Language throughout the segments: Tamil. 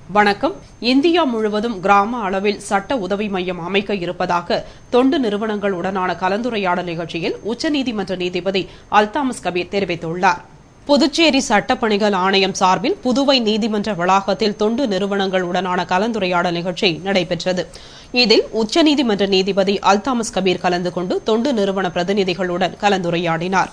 வணக்கம். இந்தியா முழுவதும் கிராம அளவில் சட்ட உதவி மையம் அமைக்க இருப்பதாக தொண்டு நிறுவனங்களுடனான கலந்துரையாடல் நிகழ்ச்சியில் உச்சநீதிமன்ற நீதிபதி அல்தாமஸ் கபீர் தெரிவித்துள்ளார். புதுச்சேரி சட்டப்பணிகள் ஆணையம் சார்பில் புதுவை நீதிமன்ற வளாகத்தில் தொண்டு நிறுவனங்களுடனான கலந்துரையாடல் நிகழ்ச்சி நடைபெற்றது. இதில் உச்சநீதிமன்ற நீதிபதி அல்தாமஸ் கபீர் கலந்து கொண்டு தொண்டு நிறுவன பிரதிநிதிகளுடன் கலந்துரையாடினார்.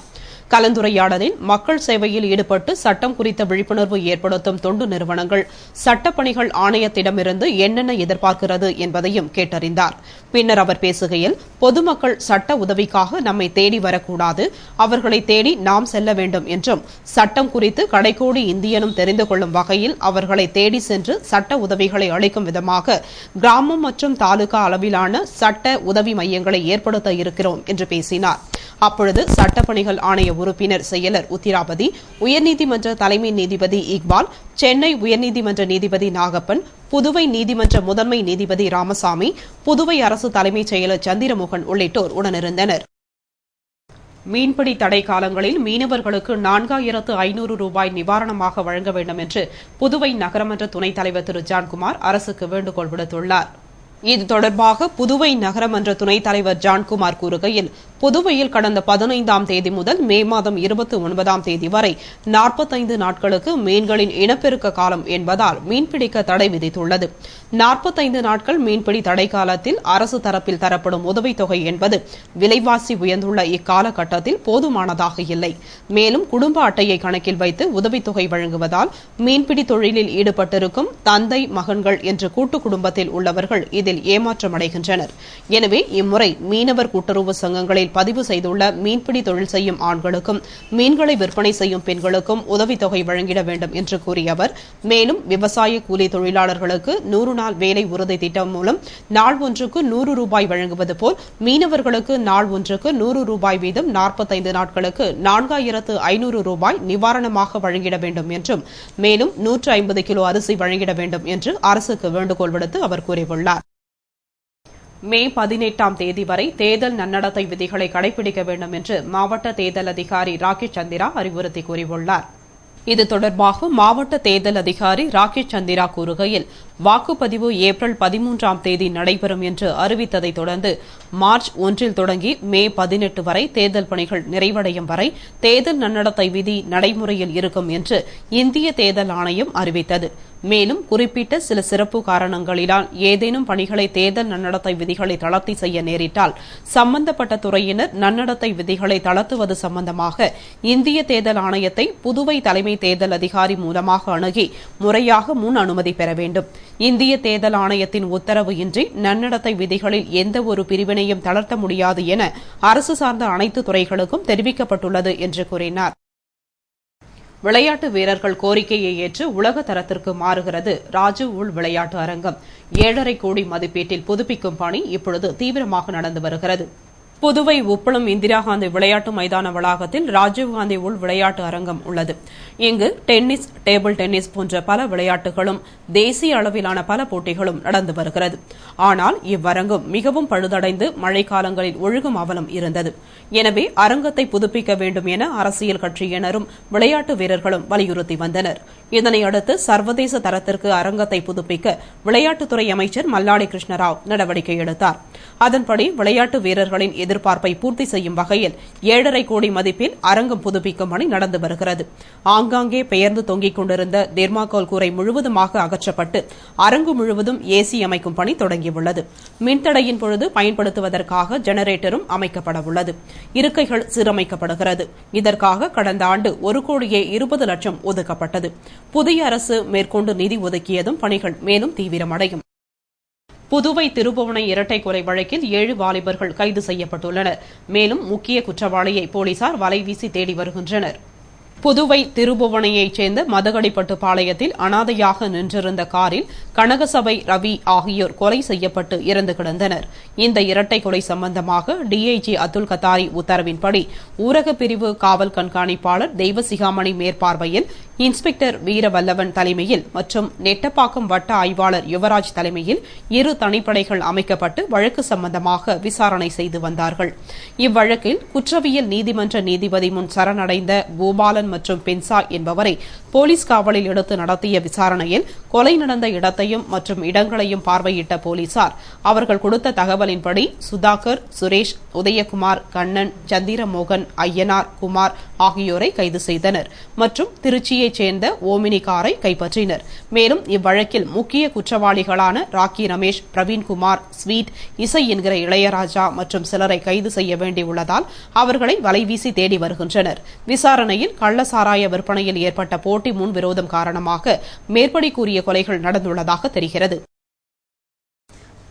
கலந்துரையாடலில் மக்கள் சேவையில் ஈடுபட்டு சட்டம் குறித்த விழிப்புணர்வு ஏற்படுத்தும் தொண்டு நிறுவனங்கள் சட்டப்பணிகள் ஆணையத்திடமிருந்து என்னென்ன எதிர்பார்க்கிறது என்பதையும் கேட்டறிந்தார். பின்னர் அவர் பேசுகையில், பொதுமக்கள் சட்ட உதவிக்காக நம்மை தேடி வரக்கூடாது, அவர்களை தேடி நாம் செல்ல வேண்டும் என்றும், சட்டம் குறித்து கடைக்கோடி இந்தியனும் தெரிந்து கொள்ளும் வகையில் அவர்களை தேடி சென்று சட்ட உதவிகளை அளிக்கும் விதமாக கிராமம் மற்றும் தாலுகா அளவிலான சட்ட உதவி மையங்களை ஏற்படுத்த இருக்கிறோம் என்று பேசினார். அப்பொழுது சட்டப்பணிகள் ஆணைய உறுப்பினர் செயலர் உத்திராபதி, உயர்நீதிமன்ற தலைமை நீதிபதி இக்பால், சென்னை உயர்நீதிமன்ற நீதிபதி நாகப்பன், புதுவை நீதிமன்ற முதன்மை நீதிபதி ராமசாமி, புதுவை அரசு தலைமைச் செயலர் சந்திரமோகன் உள்ளிட்டோர் உடனிருந்தனர். மீன்பிடி தடை காலங்களில் மீனவர்களுக்கு 4500 ரூபாய் நிவாரணமாக வழங்க வேண்டும் என்று புதுவை நகரமன்ற துணைத் தலைவர் திரு ஜான்குமார் அரசுக்கு வேண்டுகோள் விடுத்துள்ளார். இது தொடர்பாக புதுவை நகரமன்ற துணைத் தலைவர் ஜான்குமார் கூறுகையில், புதுவையில் கடந்த 15ஆம் தேதி முதல் மே மாதம் 29ஆம் தேதி வரை 45 நாட்களுக்கு மீன்களின் இனப்பெருக்க காலம் என்பதால் மீன்பிடிக்க தடை விதித்துள்ளது. 45 நாட்கள் மீன்பிடி தடை காலத்தில் அரசு தரப்பில் தரப்படும் உதவித்தொகை என்பது விலைவாசி உயர்ந்துள்ள இக்காலகட்டத்தில் போதுமானதாக இல்லை. மேலும் குடும்ப அட்டையை கணக்கில் வைத்து உதவித்தொகை வழங்குவதால் மீன்பிடி தொழிலில் ஈடுபட்டிருக்கும் தந்தை மகன்கள் என்ற கூட்டு குடும்பத்தில் உள்ளவர்கள் இதில் ஏமாற்றமடைகின்றனர். எனவே இம்முறை மீனவர் கூட்டுறவு சங்கங்களில் பதிவு செய்துள்ள மீன்பிடி தொழில் செய்யும் ஆண்களுக்கும் மீன்களை விற்பனை செய்யும் பெண்களுக்கும் உதவித்தொகை வழங்கிட வேண்டும் என்று கூறிய அவர், மேலும் விவசாய கூலி தொழிலாளர்களுக்கு 100 நாள் வேலை உறுதி திட்டம் மூலம் நாள் ஒன்றுக்கு 100 ரூபாய் வழங்குவது போல் மீனவர்களுக்கு நாள் ஒன்றுக்கு 100 ரூபாய் வீதம் 45 நாட்களுக்கு 4500 ரூபாய் நிவாரணமாக வழங்கிட வேண்டும் என்றும், மேலும் 150 கிலோ அரிசி வழங்கிட வேண்டும் என்று அரசுக்கு வேண்டுகோள் விடுத்து அவர் கூறியுள்ளார். மே 18ஆம் தேதி வரை தேர்தல் நன்னடத்தை விதிகளை கடைபிடிக்க வேண்டும் என்று மாவட்ட தேர்தல் அதிகாரி ராகேஷ் சந்திரா அறிவுறுத்தி கூறியுள்ளார். இது தொடர்பாக மாவட்ட தேர்தல் அதிகாரி ராகேஷ் சந்திரா கூறுகையில், வாக்குப்பதிவு ஏப்ரல் 13ஆம் தேதி நடைபெறும் என்று அறிவித்ததை தொடர்ந்து மார்ச் 1 தொடங்கி மே 18 வரை தேர்தல் பணிகள் நிறைவடையும் வரை தேர்தல் நன்னடத்தை விதி நடைமுறையில் இருக்கும் என்று இந்திய தேர்தல் ஆணையம் அறிவித்தது. மேலும் குறிப்பிட்ட சில சிறப்பு காரணங்களினால் ஏதேனும் பணிகளை தேர்தல் நன்னடத்தை விதிகளை தளர்த்தி செய்ய நேரிட்டால் சம்பந்தப்பட்ட துறையினர் நன்னடத்தை விதிகளை தளர்த்துவது சம்பந்தமாக இந்திய தேர்தல் ஆணையத்தை புதுவை தலைமை தேர்தல் அதிகாரி மூலமாக அணுகி முறையாக முன் அனுமதி பெற வேண்டும். இந்திய தேர்தல் ஆணையத்தின் உத்தரவு இன்றி நன்னடத்தை விதிகளில் எந்த ஒரு பிரிவினையும் தளர்த்த முடியாது என அரசு சார்ந்த அனைத்து துறைகளுக்கும் தெரிவிக்கப்பட்டுள்ளது என்று கூறினார். விளையாட்டு வீரர்கள் கோரிக்கையை ஏற்று உலக தரத்திற்கு மாறுகிறது ராஜீவ் உள் விளையாட்டு அரங்கம். 7.5 கோடி மதிப்பீட்டில் புதுப்பிக்கும் பணி இப்பொழுது தீவிரமாக நடந்து வருகிறது. புதுவை உப்பளம் இந்திரா காந்தி விளையாட்டு மைதான வளாகத்தில் ராஜீவ்காந்தி உள் விளையாட்டு அரங்கம் உள்ளது. இங்கு டென்னிஸ், டேபிள் டென்னிஸ் போன்ற பல விளையாட்டுகளும் தேசிய அளவிலான பல போட்டிகளும் நடந்து வருகிறது. ஆனால் இவ்வரங்கம் மிகவும் பழுதடைந்து மழைக்காலங்களில் ஒழுகும் அவலம் இருந்தது. எனவே அரங்கத்தை புதுப்பிக்க வேண்டும் என அரசியல் கட்சியினரும் விளையாட்டு வீரர்களும் வலியுறுத்தி வந்தனர். இதனையடுத்து சர்வதேச தரத்திற்கு அரங்கத்தை புதுப்பிக்க விளையாட்டுத்துறை அமைச்சர் மல்லாடி கிருஷ்ணராவ் நடவடிக்கை எடுத்தார். அதன்படி விளையாட்டு வீரர்களின் எதிர்பார்ப்பை பூர்த்தி செய்யும் வகையில் 7.5 கோடி மதிப்பில் அரங்கம் புதுப்பிக்கும் பணி நடந்து வருகிறது. ஆங்காங்கே பெயர்ந்து தொங்கிக் கொண்டிருந்த தெர்மாகோல் கூரை முழுவதுமாக அகற்றப்பட்டு அரங்கு முழுவதும் ஏசி அமைக்கும் பணி தொடங்கியுள்ளது. மின்தடையின் பொழுது பயன்படுத்துவதற்காக ஜெனரேட்டரும் அமைக்கப்பட உள்ளது. இருக்கைகள் சீரமைக்கப்படுகிறது. இதற்காக கடந்த ஆண்டு 1 கோடியே 20 லட்சம் ஒதுக்கப்பட்டது. புதிய அரசு மேற்கொண்டு நிதி ஒதுக்கியதும் பணிகள் மேலும் தீவிரமடையும். புதுவை திருபுவனை இரட்டை கொலை வழக்கில் 7 வாலிபர்கள் கைது செய்யப்பட்டுள்ளனர். மேலும் முக்கிய குற்றவாளியை போலீசார் வலைவீசி தேடி வருகின்றனர். புதுவை திருபுவனையைச் சேர்ந்த மதகடிப்பட்டு பாளையத்தில் அனாதையாக நின்றிருந்த காரில் கனகசபை ரவி ஆகியோர் கொலை செய்யப்பட்டு இறந்து கிடந்தனர். இந்த இரட்டை கொலை சம்பந்தமாக டிஐஜி அதுல் கத்தாரி உத்தரவின்படி ஊரக பிரிவு காவல் கண்காணிப்பாளர் தெய்வசிகாமணி மேற்பார்வையில் இன்ஸ்பெக்டர் வீரவல்லவன் தலைமையில் மற்றும் நெட்டப்பாக்கம் வட்ட ஆய்வாளர் யுவராஜ் தலைமையில் 2 தனிப்படைகள் அமைக்கப்பட்டு வழக்கு சம்பந்தமாக விசாரணை செய்து வந்தார்கள். இவ்வழக்கில் குற்றவியல் நீதிமன்ற நீதிபதி முன் சரணடைந்த பூபாலன் மற்றும் பென்சா என்பவரை போலீஸ் காவலில் எடுத்து நடத்திய விசாரணையில் கொலை நடந்த இடத்தையும் மற்றும் இடங்களையும் பார்வையிட்ட போலீசார் அவர்கள் கொடுத்த தகவலின்படி சுதாகர், சுரேஷ், உதயகுமார், கண்ணன், சந்திரமோகன், ஐயனார், குமார் ஆகியோரை கைது செய்தனர் மற்றும் திருச்சியைச் சேர்ந்த ஓமினி காரை கைப்பற்றினர். மேலும் இவ்வழக்கில் முக்கிய குற்றவாளிகளான ராக்கி ரமேஷ், பிரவீன்குமார், ஸ்வீட், இசை என்கிற இளையராஜா மற்றும் சிலரை கைது செய்ய வேண்டியுள்ளதால் அவர்களை வலைவீசி தேடி வருகின்றனர். விசாரணையில் கள்ளசாராய விற்பனையில் ஏற்பட்ட போட்டி முன்விரோதம் காரணமாக மேற்படி கூறிய கொலைகள் நடந்துள்ளதாக தெரிகிறது.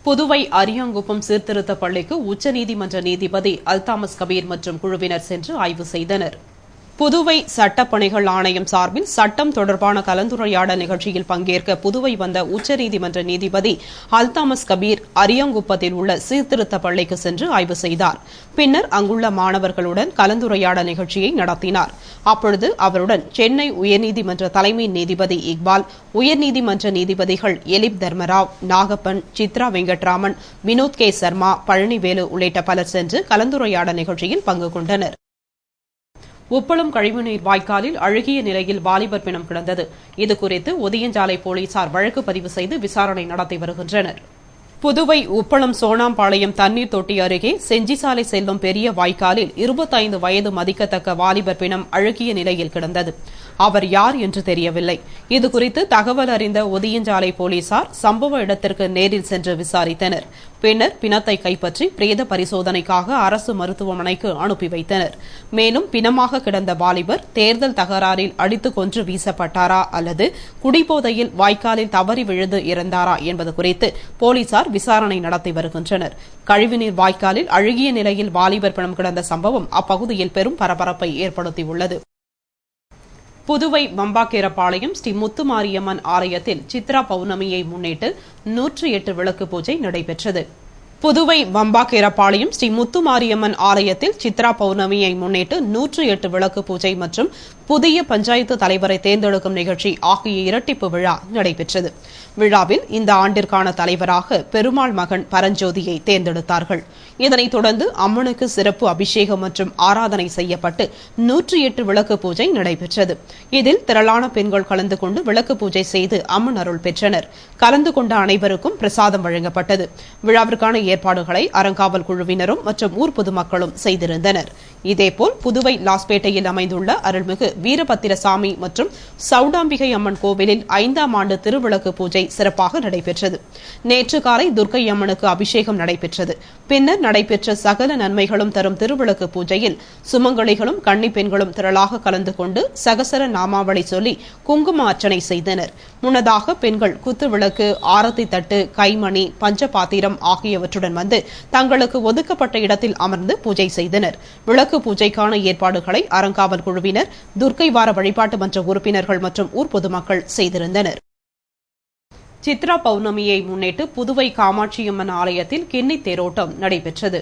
புதுவை அரியாங்குப்பம் சீர்திருத்த பள்ளிக்கு உச்சநீதிமன்ற நீதிபதி அல்தாமஸ் கபீர் மற்றும் குழுவினர் சென்று ஆய்வு செய்தனர். புதுவை சட்டப்பணிகள் ஆணையம் சார்பில் சட்டம் தொடர்பான கலந்துரையாடல் நிகழ்ச்சியில் பங்கேற்க புதுவை வந்த உச்சநீதிமன்ற நீதிபதி அல்தாமஸ் கபீர் அரியாங்குப்பத்தில் உள்ள சீர்திருத்த பள்ளிக்கு சென்று ஆய்வு செய்தார். பின்னர் அங்குள்ள மாணவர்களுடன் கலந்துரையாடல் நிகழ்ச்சியை நடத்தினார். அப்பொழுது அவருடன் சென்னை உயர்நீதிமன்ற தலைமை நீதிபதி இக்பால், உயர்நீதிமன்ற நீதிபதிகள் எலிப் தர்மராவ், நாகப்பன், சித்ரா வெங்கட்ராமன், வினோத் கே சர்மா, பழனிவேலு உள்ளிட்ட பலர் சென்று கலந்துரையாடல் நிகழ்ச்சியில் பங்கு கொண்டனர். உப்பளம் கழிவுநீர் வாய்க்காலில் அழுகிய நிலையில் வாலிபர் பிணம் கிடந்தது. இதுகுறித்து ஒதியஞ்சாலை போலீசார் வழக்கு பதிவு செய்து விசாரணை நடத்தி வருகின்றனர். புதுவை உப்பளம் சோனாம்பாளையம் தண்ணீர் தொட்டி அருகே செஞ்சிசாலை செல்லும் பெரிய வாய்க்காலில் 25 வயது மதிக்கத்தக்க வாலிபர் பிணம் அழுகிய நிலையில் கிடந்தது. அவர் யார் என்று தெரியவில்லை. இதுகுறித்து தகவல் அறிந்த ஒதியஞ்சாலை போலீசார் சம்பவ இடத்திற்கு நேரில் சென்று விசாரித்தனர். பின்னர் பிணத்தை கைப்பற்றி பிரேத பரிசோதனைக்காக அரசு மருத்துவமனைக்கு அனுப்பி வைத்தனர். மேலும் பிணமாக கிடந்த வாலிபர் தேர்தல் தகராறில் அடித்து கொன்று வீசப்பட்டாரா அல்லது குடிபோதையில் வாய்க்காலில் தவறி விழுந்து இறந்தாரா என்பது குறித்து போலீசார் விசாரணை நடத்தி வருகின்றனர். கழிவுநீர் வாய்க்காலில் அழுகிய நிலையில் வாலிபர் பிணம் கிடந்த சம்பவம் அப்பகுதியில் பெரும் பரபரப்பை ஏற்படுத்தியுள்ளது. புதுவை வம்பாக்கீரபாளையம் ஸ்ரீ முத்துமாரியம்மன் ஆலயத்தில் சித்ரா பௌர்ணமியை முன்னிட்டு 108 விளக்கு பூஜை நடைபெற்றது. புதுவை வம்பாக்கீரபாளையம் ஸ்ரீ முத்துமாரியம்மன் ஆலயத்தில் சித்ரா பௌர்ணமியை முன்னிட்டு 108 விளக்கு பூஜை மற்றும் புதிய பஞ்சாயத்து தலைவரை தேர்ந்தெடுக்கும் நிகழ்ச்சி ஆகிய இரட்டிப்பு விழா நடைபெற்றது. விழாவில் இந்த ஆண்டிற்கான தலைவராக பெருமாள் மகன் பரஞ்சோதியை தேர்ந்தெடுத்தார்கள். இதனைத் தொடர்ந்து அம்மனுக்கு சிறப்பு அபிஷேகம் மற்றும் ஆராதனை செய்யப்பட்டு 108 விளக்கு பூஜை நடைபெற்றது. இதில் திரளான பெண்கள் கலந்து கொண்டு விளக்கு பூஜை செய்து அம்மன் அருள் பெற்றனர். கலந்து கொண்ட அனைவருக்கும் பிரசாதம் வழங்கப்பட்டது. விழாவிற்கான ஏற்பாடுகளை அறங்காவல் குழுவினரும் மற்றும் ஊர் பொதுமக்களும் செய்திருந்தனர். இதேபோல் புதுவை லாஸ்பேட்டையில் அமைந்துள்ள அருள்மிகு வீரபத்திரசாமி மற்றும் சவுடாம்பிகை அம்மன் கோவிலில் 5ஆம் ஆண்டு திருவிளக்கு பூஜை சிறப்பாக நடைபெற்றது. நேற்று காலை துர்க்கை அம்மனுக்கு அபிஷேகம் நடைபெற்றது. பின்னர் நடைபெற்ற சகல நன்மைகளும் தரும் திருவிளக்கு பூஜையில் சுமங்கலிகளும் கன்னி பெண்களும் திரளாக கலந்து கொண்டு சகசர நாமாவளி சொல்லி குங்கும அர்ச்சனை செய்தனர். முன்னதாக பெண்கள் குத்துவிளக்கு, ஆரத்தி தட்டு, கைமணி, பஞ்சபாத்திரம் ஆகியவற்றுடன் வந்து தங்களுக்கு ஒதுக்கப்பட்ட இடத்தில் அமர்ந்து பூஜை செய்தனர். விளக்கு பூஜைக்கான ஏற்பாடுகளை அறங்காவல் குழுவினர், துர்க்கை வார வழிபாட்டு மன்ற உறுப்பினர்கள் மற்றும் ஊர் பொதுமக்கள் செய்திருந்தனர். சித்ரா பௌர்ணமியை முன்னிட்டு புதுவை காமாட்சியம்மன் ஆலயத்தில் கிண்ணி தேரோட்டம் நடைபெற்றது.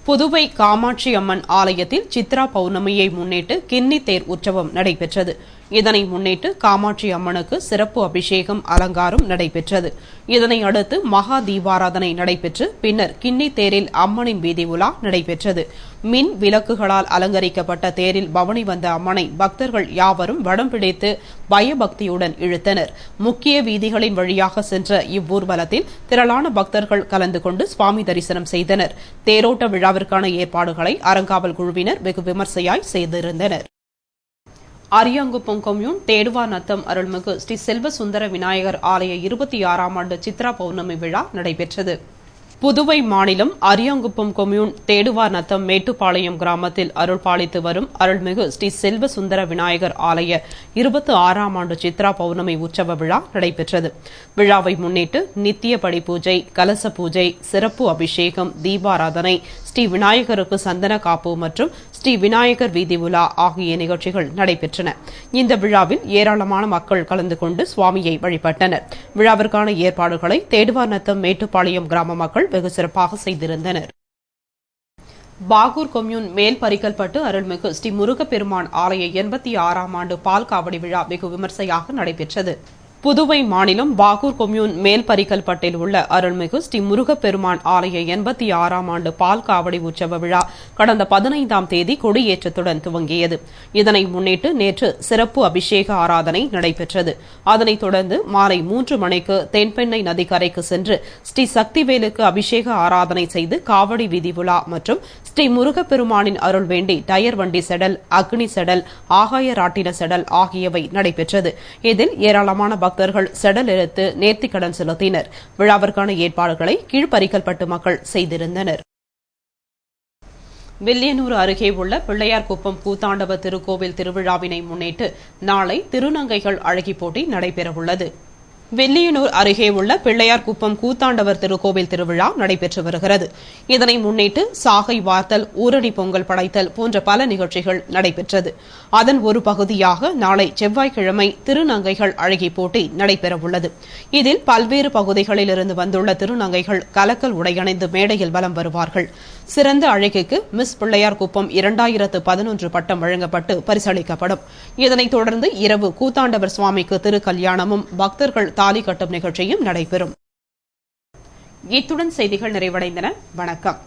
புதுவை காமாட்சி அம்மன் ஆலயத்தில் சித்ரா பௌர்ணமியை முன்னிட்டு கிண்ணி தேர் உற்சவம் நடைபெற்றது. இதனை முன்னிட்டு காமாட்சி அம்மனுக்கு சிறப்பு அபிஷேகம், அலங்காரம் நடைபெற்றது. இதனை அடுத்து மகா தீபாராதனை நடைபெற்று பின்னர் கிண்ணி தேரில் அம்மனின் வீதி உலா நடைபெற்றது. மின் விளக்குகளால் அலங்கரிக்கப்பட்ட தேரில் பவனி வந்த அம்மனை பக்தர்கள் யாவரும் வடம் பிடித்து பயபக்தியுடன் இழுத்தனர். முக்கிய வீதிகளின் வழியாக சென்ற இவ்வூர்வலத்தில் திரளான பக்தர்கள் கலந்து கொண்டு சுவாமி தரிசனம் செய்தனர். தேரோட்ட விழாவிற்கான ஏற்பாடுகளை அறங்காவல் குழுவினர் வெகு விமர்சையாய் செய்திருந்தனர். அரியாங்குப்பம் கொம்யூன் தேடுவா நத்தம் அருள்மிகு ஸ்ரீ செல்வ சுந்தர விநாயகர் ஆலய 26ஆம் ஆண்டு சித்ரா பௌர்ணமி விழா நடைபெற்றது. புதுவை மாநிலம் அரியாங்குப்பம் கொம்யூன் தேடுவா நத்தம் மேட்டுப்பாளையம் கிராமத்தில் அருள் பாலித்து வரும் அருள்மிகு ஸ்ரீ செல்வ சுந்தர விநாயகர் ஆலய 26ஆம் ஆண்டு சித்ரா பௌர்ணமி உற்சவ விழா நடைபெற்றது. விழாவை முன்னிட்டு நித்திய படி பூஜை, கலச பூஜை, சிறப்பு அபிஷேகம், தீபாராதனை, ஸ்ரீ விநாயகருக்கு சந்தன காப்பு மற்றும் ஸ்ரீ விநாயகர் வீதி உலா ஆகிய நிகழ்ச்சிகள் நடைபெற்றன. இந்த விழாவில் ஏராளமான மக்கள் கலந்து கொண்டு சுவாமியை வழிபட்டனர். விழாவிற்கான ஏற்பாடுகளை தேடுவார் நத்தம் மேட்டுப்பாளையம் கிராம மக்கள் வெகு சிறப்பாக செய்திருந்தனர். பாகூர் கொம்யூன் மேல் பரிக்கல்பட்டு அருள்மிகு ஸ்ரீ முருகப்பெருமான் ஆலய 86ஆம் ஆண்டு பால் காவடி விழா வெகு விமர்சையாக நடைபெற்றது. புதுவை மாநிலம் பாகூர் கொம்யூன் மேல் பரிக்கல்பட்டில் உள்ள அருள்மிகு ஸ்ரீ முருகப்பெருமான் ஆலய 86ஆம் ஆண்டு பால் காவடி உற்சவ விழா கடந்த 15ஆம் தேதி கொடியேற்றத்துடன் துவங்கியது. இதனை முன்னிட்டு நேற்று சிறப்பு அபிஷேக ஆராதனை நடைபெற்றது. அதனைத் தொடர்ந்து மாலை 3 மணிக்கு தென்பெண்ணை நதிக்கரைக்கு சென்று ஸ்ரீ சக்திவேலுக்கு அபிஷேக ஆராதனை செய்து காவடி வீதி உலா மற்றும் ஸ்ரீ முருகப்பெருமானின் அருள் வேண்டி டயர் வண்டி செடல், அக்னி செடல், ஆகாய ராட்டின செடல் ஆகியவை நடைபெற்றது. இதில் ஏராளமான பக்தர்கள் செடல் எடுத்து நேர்த்திக்கடன் செலுத்தினர். விழாவிற்கான ஏற்பாடுகளை கீழ்பரிக்கல்பட்டு மக்கள் செய்திருந்தனர். வில்லியனூர் அருகே உள்ள பிள்ளையார்குப்பம் கூத்தாண்டவர் திருக்கோவில் திருவிழாவினை முன்னிட்டு நாளை திருநங்கைகள் அழகி போட்டி நடைபெறவுள்ளது. வில்லியனூர் அருகே உள்ள பிள்ளையார்குப்பம் கூத்தாண்டவர் திருக்கோவில் திருவிழா நடைபெற்று வருகிறது. இதனை முன்னிட்டு சாகை வார்த்தல், ஊரணி பொங்கல் படைத்தல் போன்ற பல நிகழ்ச்சிகள் நடைபெற்றது. அதன் ஒரு பகுதியாக நாளை செவ்வாய்க்கிழமை திருநங்கைகள் அழகி போட்டி நடைபெறவுள்ளது. இதில் பல்வேறு பகுதிகளில் இருந்து வந்துள்ள திருநங்கைகள் கலக்கல் உடையணிந்து மேடையில் வலம் வருவார்கள். சிறந்த அழகிக்கு மிஸ் பிள்ளையார்குப்பம் 2011 பட்டம் வழங்கப்பட்டு பரிசளிக்கப்படும். இதனைத் தொடர்ந்து இரவு கூத்தாண்டவர் சுவாமிக்கு திருக்கல்யாணமும் பக்தர்கள் தாலி கட்டும் நிகழ்ச்சியும் நடைபெறும். இத்துடன் செய்திகள் நிறைவடைந்தன. வணக்கம்.